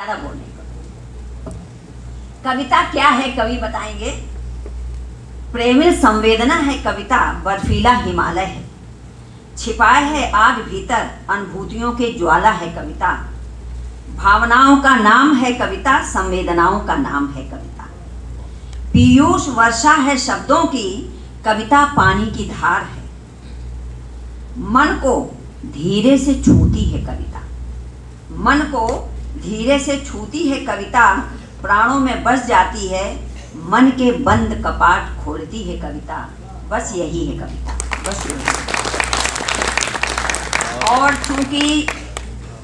ज़्यादा बोलने को। कविता क्या है कवि बताएंगे। प्रेमिल संवेदना है कविता, बर्फीला हिमालय है, छिपाए है आग भीतर, अनुभूतियों के ज्वाला है कविता। भावनाओं का नाम है कविता, संवेदनाओं का नाम है कविता। पीयूष वर्षा है शब्दों की, कविता पानी की धार है। मन को धीरे से छूती है कविता, मन को धीरे से छूती है कविता, प्राणों में बस जाती है, मन के बंद कपाट खोलती है कविता। बस यही है कविता, बस यही। और चूंकि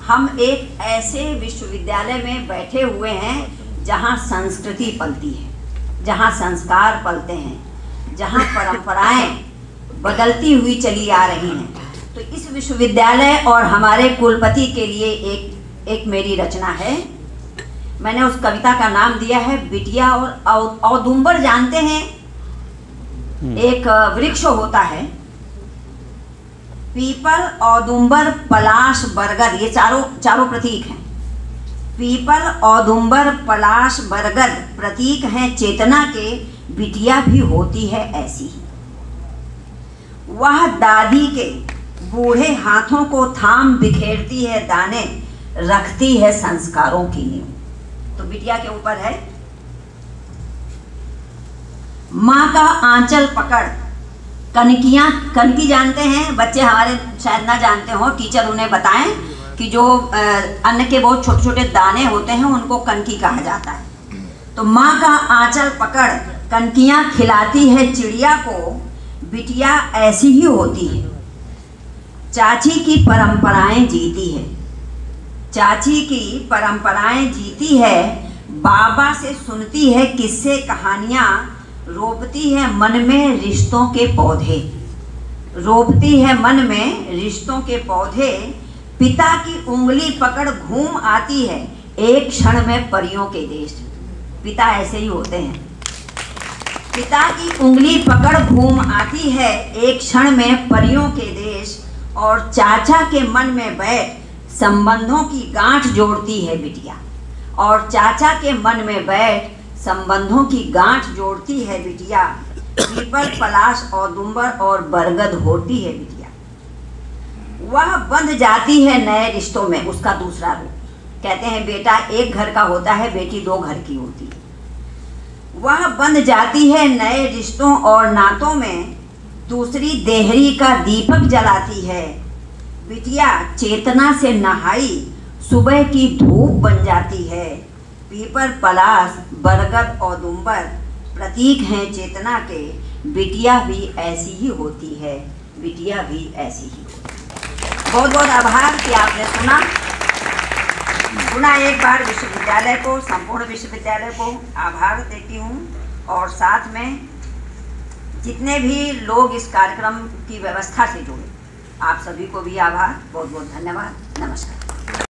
हम एक ऐसे विश्वविद्यालय में बैठे हुए हैं जहाँ संस्कृति पलती है, जहाँ संस्कार पलते हैं, जहाँ परंपराएं बदलती हुई चली आ रही हैं, तो इस विश्वविद्यालय और हमारे कुलपति के लिए एक मेरी रचना है। मैंने उस कविता का नाम दिया है बिटिया और औदुंबर। जानते हैं एक वृक्ष होता है, पीपल, औदुंबर, पलाश, बरगद, ये चारों प्रतीक हैं। पीपल, औदुंबर, पलाश, बरगद प्रतीक हैं चेतना के, बिटिया भी होती है ऐसी ही। वह दादी के बूढ़े हाथों को थाम बिखेरती है दाने, रखती है संस्कारों की नींव। तो बिटिया के ऊपर है। माँ का आंचल पकड़, कनकियां, कनकी जानते हैं बच्चे हमारे, शायद ना जानते हो, टीचर उन्हें बताएं कि जो अन्न के बहुत छोटे छोटे दाने होते हैं उनको कनकी कहा जाता है। तो माँ का आंचल पकड़, कनकियां खिलाती है चिड़िया को, बिटिया ऐसी ही होती है। चाची की परंपराएं जीती है, चाची की परंपराएं जीती है, बाबा से सुनती है किस्से कहानियाँ, रोपती है मन में रिश्तों के पौधे, रोपती है मन में रिश्तों के पौधे। पिता की उंगली पकड़ घूम आती है, एक क्षण में परियों के देश। पिता ऐसे ही होते हैं, पिता की उंगली पकड़ घूम आती है, एक क्षण में परियों के देश। और चाचा के मन में बैठ संबंधों की गांठ जोड़ती है बिटिया, और चाचा के मन में बैठ संबंधों की गांठ जोड़ती है बिटिया। पीपल, पलाश, औदुंबर और बरगद होती है बिटिया। वह बंध जाती है नए रिश्तों में, उसका दूसरा रूप। कहते हैं बेटा एक घर का होता है, बेटी दो घर की होती है। वह बंध जाती है नए रिश्तों और नातों में, दूसरी देहरी का दीपक जलाती है बिटिया। चेतना से नहाई सुबह की धूप बन जाती है। पीपल, पलाश, बरगद, औदुंबर प्रतीक हैं चेतना के, बिटिया भी ऐसी ही होती है, बिटिया भी ऐसी ही होती है। बहुत बहुत आभार कि आपने सुना। एक बार विश्वविद्यालय को, संपूर्ण विश्वविद्यालय को आभार देती हूँ, और साथ में जितने भी लोग इस कार्यक्रम की व्यवस्था से जुड़े, आप सभी को भी आभार। बहुत बहुत धन्यवाद। नमस्कार।